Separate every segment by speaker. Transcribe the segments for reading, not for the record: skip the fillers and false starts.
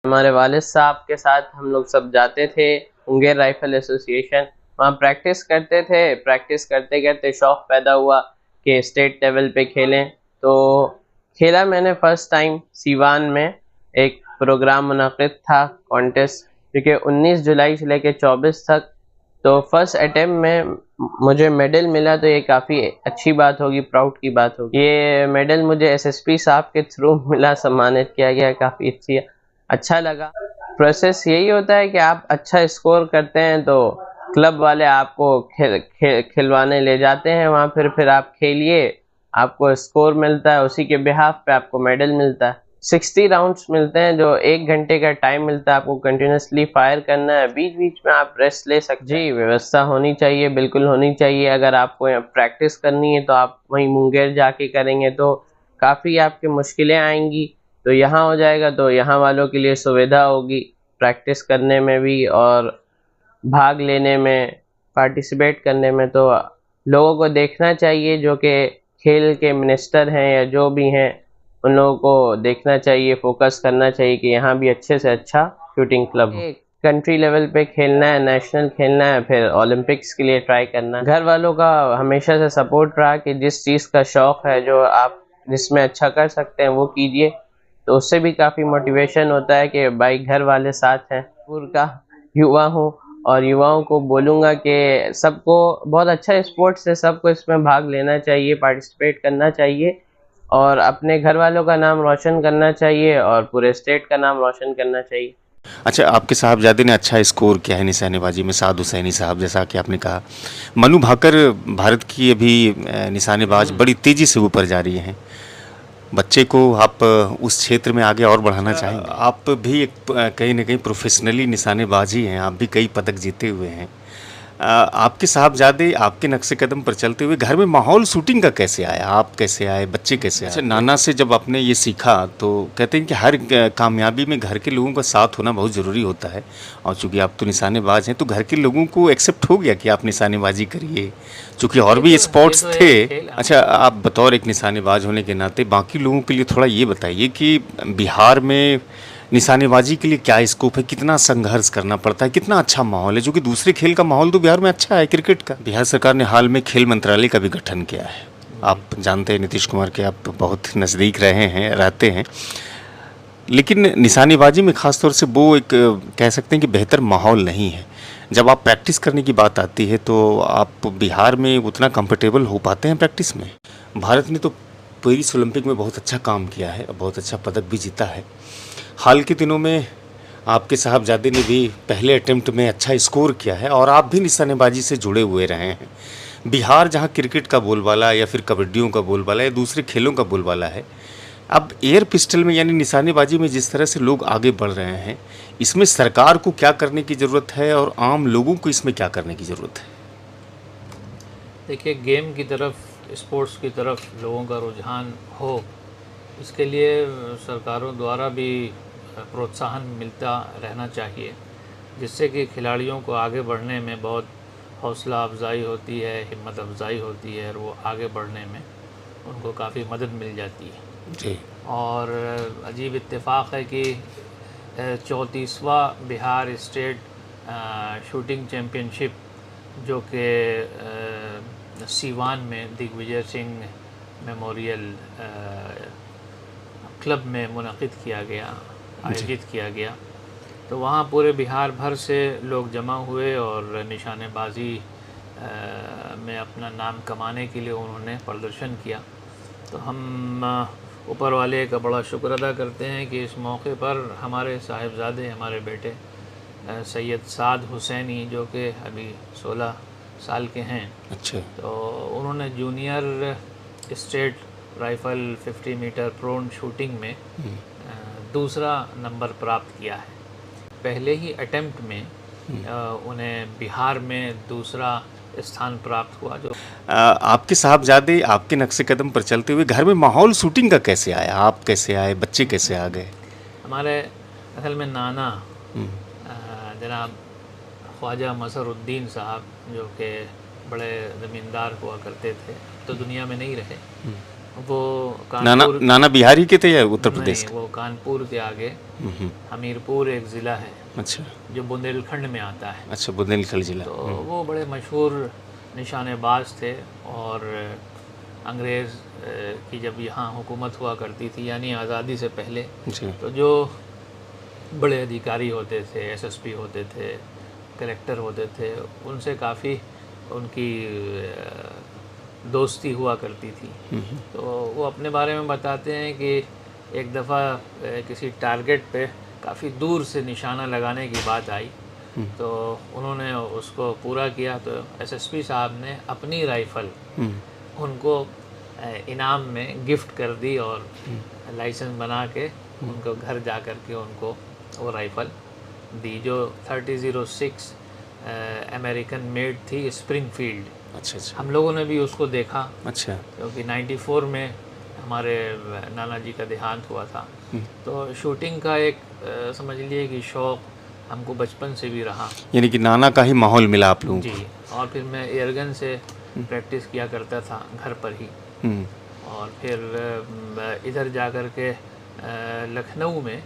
Speaker 1: हमारे वालिद साहब के साथ हम लोग सब जाते थे मुंगेर राइफल एसोसिएशन। वहाँ प्रैक्टिस करते थे। प्रैक्टिस करते करते शौक़ पैदा हुआ कि स्टेट लेवल पे खेलें। तो खेला मैंने फ़र्स्ट टाइम सीवान में। एक प्रोग्राम मुनक़िद था कॉन्टेस्ट, जो कि 19 जुलाई से लेकर 24 तक। तो फर्स्ट अटेम्प्ट में मुझे मेडल मिला, तो ये काफ़ी अच्छी बात होगी, प्राउड की बात होगी। ये मेडल मुझे एसएसपी साहब के थ्रू मिला, सम्मानित किया गया, काफ़ी अच्छा लगा। प्रोसेस यही होता है कि आप अच्छा स्कोर करते हैं तो क्लब वाले आपको खिलवाने ले जाते हैं वहाँ, फिर आप खेलिए, आपको स्कोर मिलता है, उसी के बिहाफ पे आपको मेडल मिलता है। 60 राउंड्स मिलते हैं, जो 1 घंटे का टाइम मिलता है, आपको कंटिन्यूसली फायर करना है, बीच बीच में आप रेस्ट ले सकते हैं। जी, व्यवस्था होनी चाहिए, बिल्कुल होनी चाहिए। अगर आपको प्रैक्टिस करनी है तो आप वहीं मुंगेर जाके करेंगे तो काफ़ी आपकी मुश्किलें आएंगी। तो यहाँ हो जाएगा तो यहाँ वालों के लिए सुविधा होगी प्रैक्टिस करने में भी और भाग लेने में, पार्टिसिपेट करने में। तो लोगों को देखना चाहिए, जो कि खेल के मिनिस्टर हैं या जो भी हैं, उन लोगों को देखना चाहिए, फोकस करना चाहिए कि यहाँ भी अच्छे से अच्छा शूटिंग क्लब हो। कंट्री लेवल पे खेलना है, नेशनल खेलना है, फिर ओलंपिक्स के लिए ट्राई करना है। घर वालों का हमेशा से सपोर्ट रहा कि जिस चीज़ का शौक़ है, जो आप जिसमें अच्छा कर सकते हैं वो कीजिए। तो उससे भी काफ़ी मोटिवेशन होता है कि भाई घर वाले साथ हैं। पूर्व का युवा हूँ और युवाओं को बोलूँगा कि सबको बहुत अच्छा स्पोर्ट्स है, सबको इसमें भाग लेना चाहिए, पार्टिसिपेट करना चाहिए और अपने घर वालों का नाम रोशन करना चाहिए और पूरे स्टेट का नाम रोशन करना चाहिए।
Speaker 2: अच्छा, आपके साहबजादे ने अच्छा स्कोर किया है निशानेबाजी में, साद हुसैनी साहब, जैसा कि आपने कहा। मनु भाकर भारत की अभी निशानेबाज बड़ी तेज़ी से ऊपर जा रही हैं। बच्चे को आप उस क्षेत्र में आगे और बढ़ाना चाहेंगे? आप भी एक कहीं न कहीं प्रोफेशनली निशानेबाज ही हैं, आप भी कई पदक जीते हुए हैं। आपके साहबजादे आपके नक्शे कदम पर चलते हुए घर में माहौल शूटिंग का कैसे आया? आप कैसे आए? बच्चे कैसे आए? अच्छा, नाना से जब आपने ये सीखा तो कहते हैं कि हर कामयाबी में घर के लोगों का साथ होना बहुत ज़रूरी होता है, और चूँकि आप तो निशानेबाज हैं तो घर के लोगों को एक्सेप्ट हो गया कि आप निशानेबाजी करिए, चूँकि और भी स्पोर्ट्स थे। अच्छा, आप बतौर एक निशानेबाज होने के नाते बाकी लोगों के लिए थोड़ा ये बताइए कि बिहार में निशानेबाजी के लिए क्या स्कोप है, कितना संघर्ष करना पड़ता है, कितना अच्छा माहौल है? जो कि दूसरे खेल का माहौल तो बिहार में अच्छा है, क्रिकेट का। बिहार सरकार ने हाल में खेल मंत्रालय का भी गठन किया है। आप जानते हैं नीतीश कुमार के, आप बहुत नज़दीक रहे हैं, रहते हैं। लेकिन निशानेबाजी में ख़ास तौर से वो एक कह सकते हैं कि बेहतर माहौल नहीं है। जब आप प्रैक्टिस करने की बात आती है तो आप बिहार में उतना कंफर्टेबल हो पाते हैं प्रैक्टिस में? भारत ने तो पेरिस ओलंपिक में बहुत अच्छा काम किया है, बहुत अच्छा पदक भी जीता है। हाल के दिनों में आपके साहबजादे ने भी पहले अटेम्प्ट में अच्छा स्कोर किया है और आप भी निशानेबाजी से जुड़े हुए रहे हैं। बिहार जहां क्रिकेट का बोलबाला या फिर कबड्डियों का बोलबाला या दूसरे खेलों का बोलबाला है, अब एयर पिस्टल में यानी निशानेबाजी में जिस तरह से लोग आगे बढ़ रहे हैं, इसमें सरकार को क्या करने की ज़रूरत है और आम लोगों को इसमें क्या करने की ज़रूरत है?
Speaker 3: देखिए, गेम की तरफ, स्पोर्ट्स की तरफ लोगों का रुझान हो, इसके लिए सरकारों द्वारा भी प्रोत्साहन मिलता रहना चाहिए, जिससे कि खिलाड़ियों को आगे बढ़ने में बहुत हौसला अफजाई होती है, हिम्मत अफजाई होती है और वो आगे बढ़ने में उनको काफ़ी मदद मिल जाती है
Speaker 2: जी।
Speaker 3: और अजीब इत्तेफाक है कि 34वां बिहार स्टेट शूटिंग चैम्पियनशिप, जो कि सीवान में दिग्विजय सिंह मेमोरियल क्लब में मुनक़िद किया गया, आयोजित किया गया। तो वहाँ पूरे बिहार भर से लोग जमा हुए और निशानेबाजी में अपना नाम कमाने के लिए उन्होंने प्रदर्शन किया। तो हम ऊपर वाले का बड़ा शुक्र अदा करते हैं कि इस मौके पर हमारे साहिबजादे, हमारे बेटे सैयद साद हुसैनी, जो कि अभी 16 साल के हैं,
Speaker 2: अच्छा,
Speaker 3: तो उन्होंने junior state rifle 50 metre prone shooting में दूसरा नंबर प्राप्त किया है। पहले ही अटेम्प्ट में उन्हें बिहार में दूसरा स्थान प्राप्त हुआ। जो
Speaker 2: आपके साहबजादे आपके नक्शे कदम पर चलते हुए घर में माहौल शूटिंग का कैसे आया? आप कैसे आए? बच्चे कैसे आ गए?
Speaker 3: हमारे असल में नाना जनाब ख्वाजा मसरुद्दीन साहब, जो कि बड़े ज़मींदार हुआ करते थे, तो दुनिया में नहीं रहे। वो
Speaker 2: नाना
Speaker 3: कानपुर,
Speaker 2: नाना बिहारी के थे या उत्तर प्रदेश
Speaker 3: नहीं, वो कानपुर के आगे
Speaker 2: के?
Speaker 3: हमीरपुर एक ज़िला है
Speaker 2: अच्छा
Speaker 3: जो बुंदेलखंड में आता है।
Speaker 2: अच्छा, बुंदेलखंड जिला।
Speaker 3: तो वो बड़े मशहूर निशानेबाज थे, और अंग्रेज़ की जब यहाँ हुकूमत हुआ करती थी, यानी आज़ादी से पहले,
Speaker 2: जी
Speaker 3: तो जो बड़े अधिकारी होते थे, एसएसपी होते थे, कलेक्टर होते थे, उनसे काफ़ी उनकी दोस्ती हुआ करती थी। तो वो अपने बारे में बताते हैं कि एक दफ़ा किसी टारगेट पे काफ़ी दूर से निशाना लगाने की बात आई, तो उन्होंने उसको पूरा किया, तो एसएसपी साहब ने अपनी राइफ़ल उनको इनाम में गिफ्ट कर दी, और लाइसेंस बना के उनको घर जा कर के उनको वो राइफ़ल दी, जो 3006 अमेरिकन मेड थी, स्प्रिंगफील्ड।
Speaker 2: अच्छा अच्छा
Speaker 3: हम लोगों ने भी उसको देखा,
Speaker 2: अच्छा
Speaker 3: क्योंकि 94 में हमारे नाना जी का देहांत हुआ था। तो शूटिंग का एक समझ लीजिए कि शौक़ हमको बचपन से भी रहा।
Speaker 2: यानी कि नाना का ही माहौल मिला आप लोगों
Speaker 3: जी, और फिर मैं एयरगन से प्रैक्टिस किया करता था घर पर ही,
Speaker 2: को?
Speaker 3: और फिर इधर जा कर के लखनऊ में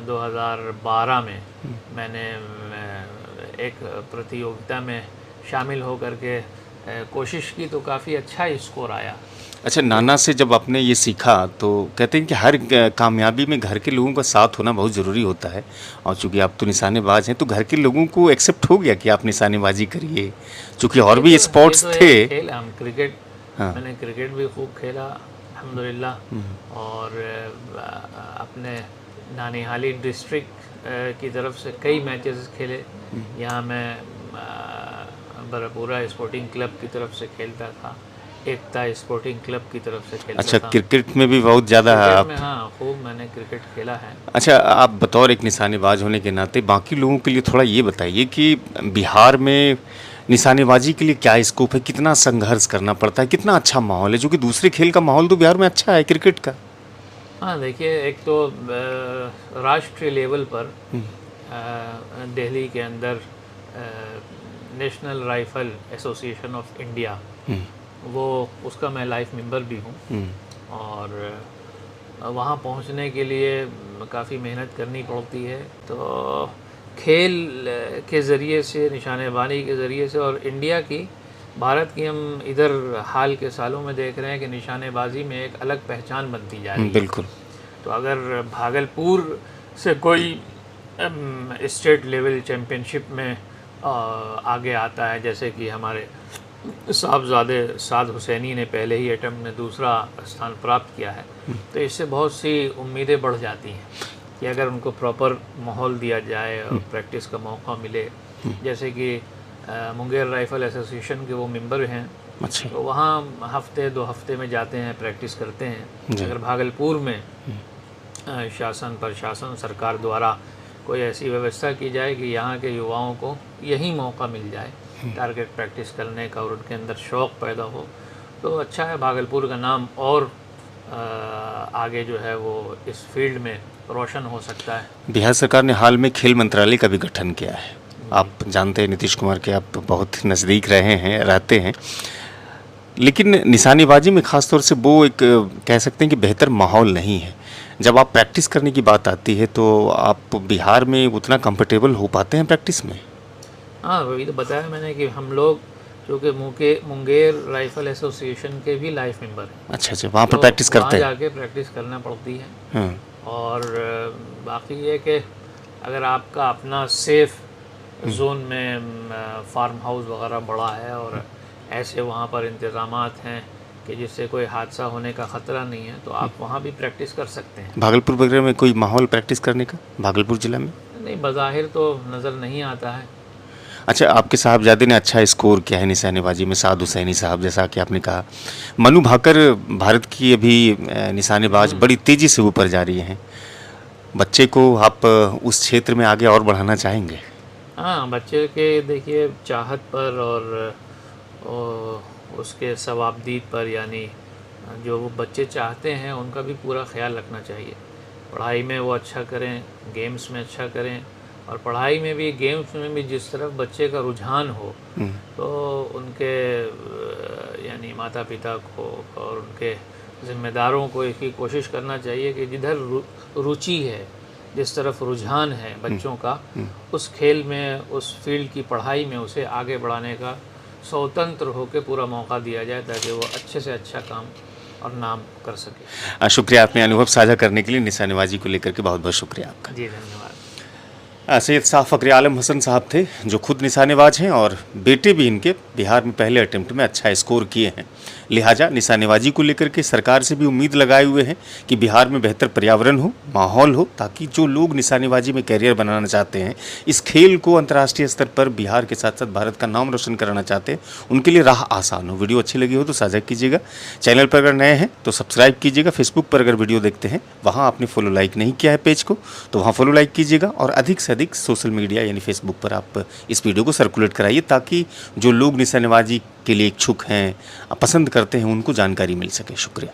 Speaker 3: 2012 में मैंने एक प्रतियोगिता में शामिल हो कर के कोशिश की, तो काफ़ी अच्छा स्कोर आया।
Speaker 2: अच्छा, नाना से जब आपने ये सीखा तो कहते हैं कि हर कामयाबी में घर के लोगों का साथ होना बहुत ज़रूरी होता है, और चूंकि आप तो निशानेबाज हैं तो घर के लोगों को एक्सेप्ट हो गया कि आप निशानेबाजी करिए, चूंकि और भी स्पोर्ट्स
Speaker 3: ये तो
Speaker 2: थे।
Speaker 3: एक खेल, हम क्रिकेट,
Speaker 2: हाँ।
Speaker 3: मैंने क्रिकेट भी खूब खेला अल्हम्दुलिल्लाह, और अपने नानिहाली डिस्ट्रिक्ट की तरफ से कई मैचेस खेले। यहाँ मैं बरपूरा स्पोर्टिंग क्लब की तरफ से खेलता था, एकता स्पोर्टिंग क्लब की तरफ से खेलता
Speaker 2: अच्छा,
Speaker 3: था।
Speaker 2: क्रिकेट में भी बहुत ज़्यादा
Speaker 3: क्रिकेट
Speaker 2: आप।
Speaker 3: में हाँ, खूब मैंने क्रिकेट खेला है।
Speaker 2: अच्छा, आप बतौर एक निशानेबाज होने के नाते बाकी लोगों के लिए थोड़ा ये बताइए कि बिहार में निशानेबाजी के लिए क्या स्कोप है, कितना संघर्ष करना पड़ता है, कितना अच्छा माहौल है, जो कि दूसरे खेल का माहौल तो बिहार में अच्छा है क्रिकेट का।
Speaker 3: हाँ, देखिए, एक तो राष्ट्रीय लेवल पर दिल्ली के अंदर national rifle association of India, वो उसका मैं लाइफ मेंबर भी हूँ, और वहाँ पहुँचने के लिए काफ़ी मेहनत करनी पड़ती है। तो खेल के ज़रिए से, निशानेबाजी के ज़रिए से, और इंडिया की, भारत की, हम इधर हाल के सालों में देख रहे हैं कि निशानेबाजी में एक अलग पहचान बनती जा रही है।
Speaker 2: बिल्कुल।
Speaker 3: तो अगर भागलपुर से कोई स्टेट लेवल चैम्पियनशिप में आगे आता है, जैसे कि हमारे साहबजादे साद हुसैनी ने पहले ही अटेम्प्ट में दूसरा स्थान प्राप्त किया है, तो इससे बहुत सी उम्मीदें बढ़ जाती हैं कि अगर उनको प्रॉपर माहौल दिया जाए और प्रैक्टिस का मौका मिले। जैसे कि मुंगेर राइफ़ल एसोसिएशन के वो मेंबर हैं,
Speaker 2: अच्छा।
Speaker 3: तो वहाँ हफ्ते 2 हफ्ते में जाते हैं, प्रैक्टिस करते हैं। अगर भागलपुर में शासन, प्रशासन, सरकार द्वारा कोई ऐसी व्यवस्था की जाए कि यहाँ के युवाओं को यही मौका मिल जाए टारगेट प्रैक्टिस करने का, और उनके अंदर शौक़ पैदा हो, तो अच्छा है, भागलपुर का नाम और आगे जो है वो इस फील्ड में रोशन हो सकता है।
Speaker 2: बिहार सरकार ने हाल में खेल मंत्रालय का भी गठन किया है। आप जानते हैं नीतीश कुमार के आप बहुत नज़दीक रहे हैं, रहते हैं, लेकिन निशानेबाजी में ख़ास तौर से वो एक कह सकते हैं कि बेहतर माहौल नहीं है। जब आप प्रैक्टिस करने की बात आती है तो आप बिहार में उतना कंफर्टेबल हो पाते हैं प्रैक्टिस में?
Speaker 3: हाँ, वही तो बताया मैंने कि हम लोग चूँकि मुंगेर राइफ़ल एसोसिएशन के भी लाइफ मेंबर हैं।
Speaker 2: अच्छा अच्छा, वहाँ पर प्रैक्टिस करते हैं?
Speaker 3: वहाँ जाके प्रैक्टिस करना पड़ती है।
Speaker 2: हाँ।
Speaker 3: और बाकी ये कि अगर आपका अपना सेफ जोन में फार्म हाउस वगैरह बड़ा है, और ऐसे वहाँ पर इंतज़ामात हैं कि जिससे कोई हादसा होने का ख़तरा नहीं है, तो आप वहाँ भी प्रैक्टिस कर सकते हैं।
Speaker 2: भागलपुर वगैरह में कोई माहौल प्रैक्टिस करने का, भागलपुर ज़िला में?
Speaker 3: नहीं, बज़ाहिर तो नज़र नहीं आता है।
Speaker 2: अच्छा, आपके साहबजादे ने अच्छा स्कोर किया है निशानेबाजी में, साद हुसैनी साहब, जैसा कि आपने कहा। मनु भाकर भारत की अभी निशानेबाज बड़ी तेज़ी से ऊपर जा रही हैं। बच्चे को आप उस क्षेत्र में आगे और बढ़ाना चाहेंगे?
Speaker 3: हाँ, बच्चे के देखिए चाहत पर और उसके सवाबदीद पर, यानी जो वो बच्चे चाहते हैं उनका भी पूरा ख्याल रखना चाहिए। पढ़ाई में वो अच्छा करें, गेम्स में अच्छा करें, और पढ़ाई में भी, गेम्स में भी जिस तरफ बच्चे का रुझान हो, तो उनके यानी माता पिता को और उनके ज़िम्मेदारों को इसकी कोशिश करना चाहिए कि जिधर रुचि है, जिस तरफ रुझान है बच्चों का, उस खेल में, उस फील्ड की पढ़ाई में उसे आगे बढ़ाने का स्वतंत्र होकर पूरा मौका दिया जाए, ताकि वो अच्छे से अच्छा काम और नाम कर सके।
Speaker 2: शुक्रिया, आपने अनुभव साझा करने के लिए निशानेबाजी को लेकर के बहुत बहुत शुक्रिया आपका।
Speaker 3: जी धन्यवाद।
Speaker 2: सैयद साहब फ़खरे आलम हसन साहब थे, जो खुद निशानेबाज हैं और बेटे भी इनके बिहार में पहले अटेम्प्ट में अच्छा स्कोर किए हैं। लिहाजा निशानेबाजी को लेकर के सरकार से भी उम्मीद लगाए हुए हैं कि बिहार में बेहतर पर्यावरण हो, माहौल हो, ताकि जो लोग निशानेबाजी में कैरियर बनाना चाहते हैं, इस खेल को अंतर्राष्ट्रीय स्तर पर बिहार के साथ साथ भारत का नाम रोशन कराना चाहते हैं, उनके लिए राह आसान हो। वीडियो अच्छी लगी हो तो साझा कीजिएगा। चैनल पर अगर नए हैं तो सब्सक्राइब कीजिएगा। फेसबुक पर अगर वीडियो देखते हैं, वहाँ आपने फॉलो लाइक नहीं किया है पेज को, तो वहाँ फॉलो लाइक कीजिएगा और अधिक से अधिक सोशल मीडिया यानी फेसबुक पर आप इस वीडियो को सर्कुलेट कराइए, ताकि जो लोग निशानेबाजी के लिए इच्छुक हैं, पसंद करते हैं, उनको जानकारी मिल सके। शुक्रिया।